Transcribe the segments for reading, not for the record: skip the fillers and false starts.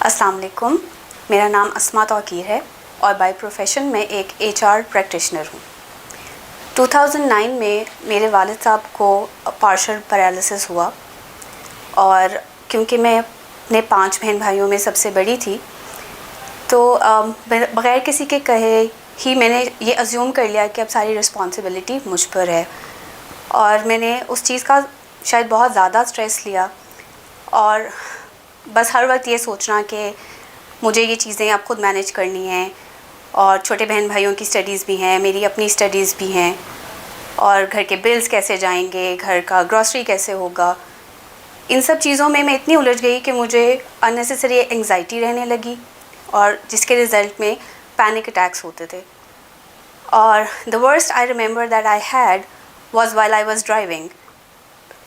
السلام علیکم، میرا نام اسما توقیر ہے اور بائی پروفیشن میں ایک HR پریکٹیشنر ہوں۔ 2009 میں میرے والد صاحب کو پارشل پیرالسس ہوا، اور کیونکہ میں اپنے 5 بہن بھائیوں میں سب سے بڑی تھی تو بغیر کسی کے کہے ہی میں نے یہ ازیوم کر لیا کہ اب ساری رسپانسبلٹی مجھ پر ہے، اور میں نے اس چیز کا شاید بہت زیادہ اسٹریس لیا، اور بس ہر وقت یہ سوچنا کہ مجھے یہ چیزیں اب خود مینیج کرنی ہیں، اور چھوٹے بہن بھائیوں کی اسٹڈیز بھی ہیں، میری اپنی اسٹڈیز بھی ہیں، اور گھر کے بلز کیسے جائیں گے، گھر کا گروسری کیسے ہوگا۔ ان سب چیزوں میں اتنی الجھ گئی کہ مجھے اننیسیسری انگزائٹی رہنے لگی، اور جس کے رزلٹ میں پینک اٹیکس ہوتے تھے۔ اور the worst I remember that I had was while I was driving۔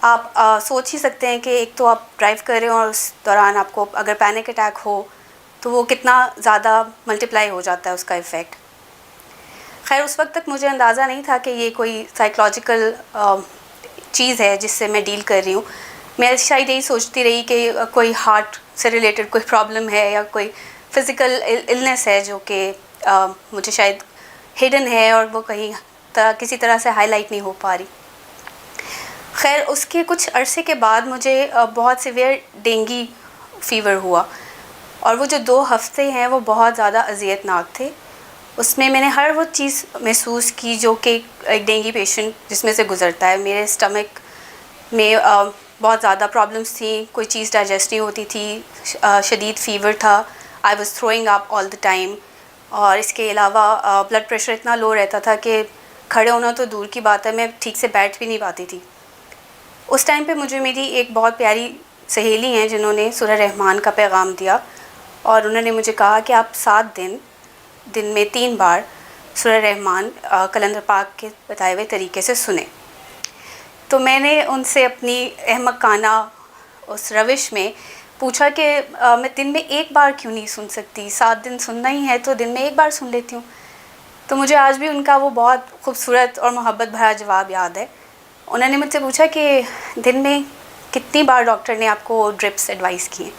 آپ سوچ ہی سکتے ہیں کہ ایک تو آپ ڈرائیو کر رہے ہو اور اس دوران آپ کو اگر پینک اٹیک ہو تو وہ کتنا زیادہ ملٹیپلائی ہو جاتا ہے اس کا ایفیکٹ۔ خیر اس وقت تک مجھے اندازہ نہیں تھا کہ یہ کوئی سائیکولوجیکل چیز ہے جس سے میں ڈیل کر رہی ہوں۔ میں شاید یہی سوچتی رہی کہ کوئی ہارٹ سے ریلیٹڈ کوئی پرابلم ہے یا کوئی فزیکل النس ہے جو کہ مجھے شاید ہڈن ہے اور وہ کسی طرح سے ہائی لائٹ نہیں ہو پا رہی۔ خیر اس کے کچھ عرصے کے بعد مجھے بہت سیویئر ڈینگی فیور ہوا، اور وہ جو 2 ہفتے ہیں وہ بہت زیادہ اذیت ناک تھے۔ اس میں نے ہر وہ چیز محسوس کی جو کہ ایک ڈینگی پیشنٹ جس میں سے گزرتا ہے۔ میرے اسٹمک میں بہت زیادہ پرابلمس تھیں، کوئی چیز ڈائجسٹ نہیں ہوتی تھی، شدید فیور تھا، I was throwing up all the time, اور اس کے علاوہ بلڈ پریشر اتنا لو رہتا تھا کہ کھڑے ہونا تو دور کی بات ہے، میں ٹھیک سے بیٹھ بھی نہیں پاتی تھی۔ اس ٹائم پہ مجھے میری ایک بہت پیاری سہیلی ہیں جنہوں نے سورہ رحمان کا پیغام دیا، اور انہوں نے مجھے کہا کہ آپ 7 دن میں 3 بار سورہ رحمان کلندر پاک کے بتائے ہوئے طریقے سے سنیں۔ تو میں نے ان سے اپنی احمقانہ اس روش میں پوچھا کہ میں دن میں 1 بار کیوں نہیں سن سکتی، 7 دن سننا ہی ہے تو دن میں 1 بار سن لیتی ہوں۔ تو مجھے آج بھی ان کا وہ بہت خوبصورت اور محبت بھرا جواب یاد ہے۔ انہوں نے مجھ سے پوچھا کہ دن میں کتنی بار ڈاکٹر نے آپ کو ڈرپس ایڈوائز کی ہیں؟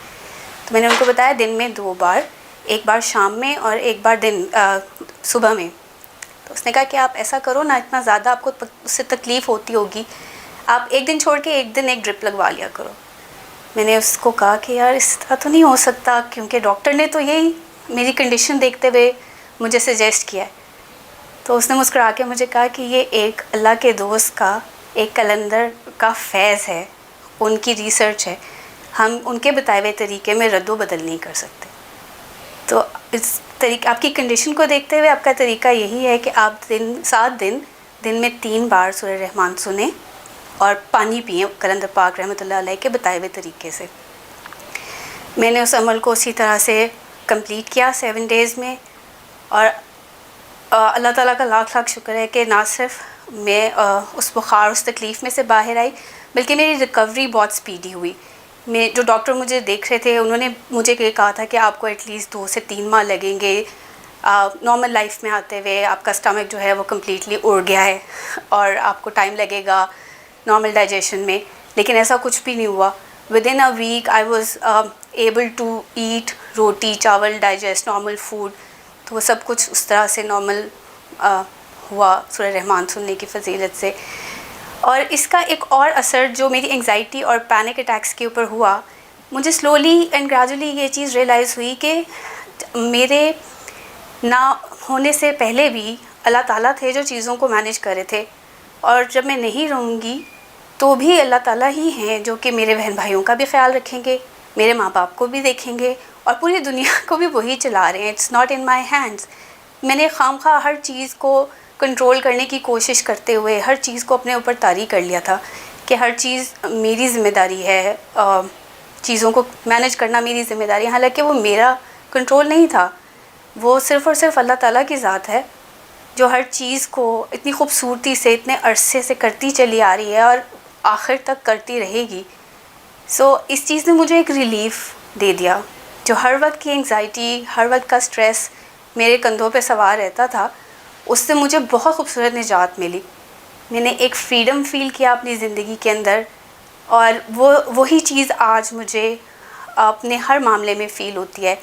تو میں نے ان کو بتایا دن میں 2 بار، 1 بار شام میں اور 1 بار صبح میں۔ تو اس نے کہا کہ آپ ایسا کرو نا، اتنا زیادہ آپ کو اس سے تکلیف ہوتی ہوگی، آپ 1 دن چھوڑ کے 1 دن ایک ڈرپ لگوا لیا کرو۔ میں نے اس کو کہا کہ یار اس طرح تو نہیں ہو سکتا، کیونکہ ڈاکٹر نے تو یہی میری کنڈیشن دیکھتے ہوئے مجھے سجیسٹ کیا ہے۔ تو اس نے مسکرا کے مجھے کہا کہ یہ ایک اللہ کے دوست کا ایک کلندر کا فیض ہے، ان کی ریسرچ ہے، ہم ان کے بتائے ہوئے طریقے میں رد و بدل نہیں کر سکتے۔ تو اس طریقے آپ کی کنڈیشن کو دیکھتے ہوئے آپ کا طریقہ یہی ہے کہ آپ 7 دن میں 3 بار سورہ رحمان سنیں اور پانی پئیں کلندر پاک رحمۃ اللہ علیہ کے بتائے ہوئے طریقے سے۔ میں نے اس عمل کو اسی طرح سے کمپلیٹ کیا 7 ڈیز میں، اور اللہ تعالیٰ کا لاکھ شکر ہے کہ نہ صرف میں اس بخار اس تکلیف میں سے باہر آئی، بلکہ میری ریکوری بہت سپیڈی ہوئی۔ جو ڈاکٹر مجھے دیکھ رہے تھے انہوں نے مجھے یہ کہا تھا کہ آپ کو ایٹ لیسٹ 2 سے 3 ماہ لگیں گے نارمل لائف میں آتے ہوئے، آپ کا اسٹمک جو ہے وہ کمپلیٹلی اڑ گیا ہے اور آپ کو ٹائم لگے گا نارمل ڈائجیشن میں، لیکن ایسا کچھ بھی نہیں ہوا۔ Within a week I was able to eat roti chawal, digest normal food, تو وہ سب کچھ اس طرح سے نارمل ہوا سورہ رحمان سننے کی فضیلت سے۔ اور اس کا ایک اور اثر جو میری انگزائٹی اور پینک اٹیکس کے اوپر ہوا، مجھے سلولی اینڈ گریجولی یہ چیز ریئلائز ہوئی کہ میرے نہ ہونے سے پہلے بھی اللہ تعالیٰ تھے جو چیزوں کو مینیج کر رہے تھے، اور جب میں نہیں رہوں گی تو بھی اللہ تعالیٰ ہی ہیں جو کہ میرے بہن بھائیوں کا بھی خیال رکھیں گے، میرے ماں باپ کو بھی دیکھیں گے، اور پوری دنیا کو بھی وہی چلا رہے ہیں۔ It's not in my hands. میں نے خواہ ہر چیز کو کنٹرول کرنے کی کوشش کرتے ہوئے ہر چیز کو اپنے اوپر طاری کر لیا تھا کہ ہر چیز میری ذمہ داری ہے، چیزوں کو مینیج کرنا میری ذمہ داری ہے، حالانکہ وہ میرا کنٹرول نہیں تھا، وہ صرف اور صرف اللہ تعالیٰ کی ذات ہے جو ہر چیز کو اتنی خوبصورتی سے اتنے عرصے سے کرتی چلی آ رہی ہے اور آخر تک کرتی رہے گی۔ سو اس چیز نے مجھے ایک ریلیف دے دیا، جو ہر وقت کی انگزائٹی، ہر وقت کا سٹریس میرے کندھوں پہ سوار رہتا تھا، اس سے مجھے بہت خوبصورت نجات ملی۔ میں نے ایک فریڈم فیل کیا اپنی زندگی کے اندر، اور وہی چیز آج مجھے اپنے ہر معاملے میں فیل ہوتی ہے.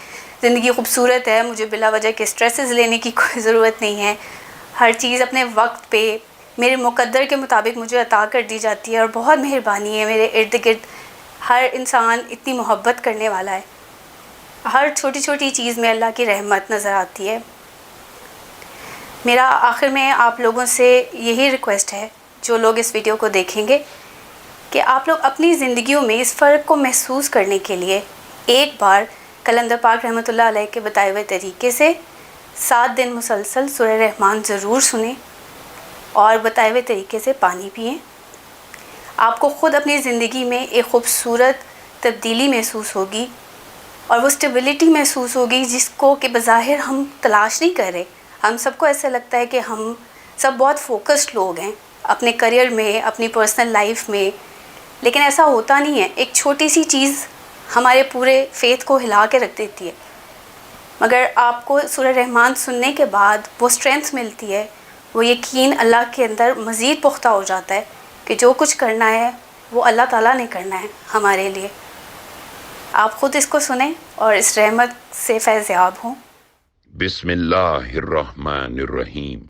زندگی خوبصورت ہے, مجھے بلا وجہ کے اسٹریسز لینے کی کوئی ضرورت نہیں ہے. ہر چیز اپنے وقت پہ میرے مقدر کے مطابق مجھے عطا کر دی جاتی ہے, اور بہت مہربانی ہے. میرے ارد گرد ہر انسان اتنی محبت کرنے والا ہے. ہر چھوٹی چھوٹی چیز میں اللہ کی رحمت نظر آتی ہے. میرا آخر میں آپ لوگوں سے یہی ریکویسٹ ہے, جو لوگ اس ویڈیو کو دیکھیں گے, کہ آپ لوگ اپنی زندگیوں میں اس فرق کو محسوس کرنے کے لیے ایک بار قلندر پاک رحمۃ اللہ علیہ کے بتائے ہوئے طریقے سے 7 دن مسلسل سورہ رحمان ضرور سنیں, اور بتائے ہوئے طریقے سے پانی پئیں. آپ کو خود اپنی زندگی میں ایک خوبصورت تبدیلی محسوس ہوگی, اور وہ اسٹیبلٹی محسوس ہوگی جس کو کہ بظاہر ہم تلاش نہیں کر رہے. ہم سب کو ایسا لگتا ہے کہ ہم سب بہت فوکسڈ لوگ ہیں اپنے کریئر میں, اپنی پرسنل لائف میں, لیکن ایسا ہوتا نہیں ہے. ایک چھوٹی سی چیز ہمارے پورے فیتھ کو ہلا کے رکھ دیتی ہے. مگر آپ کو سورہ رحمان سننے کے بعد وہ اسٹرینتھ ملتی ہے, وہ یقین اللہ کے اندر مزید پختہ ہو جاتا ہے کہ جو کچھ کرنا ہے وہ اللہ تعالیٰ نے کرنا ہے ہمارے لیے. آپ خود اس کو سنیں اور اس رحمت سے فیض یاب ہوں. بسم اللہ الرحمن الرحیم.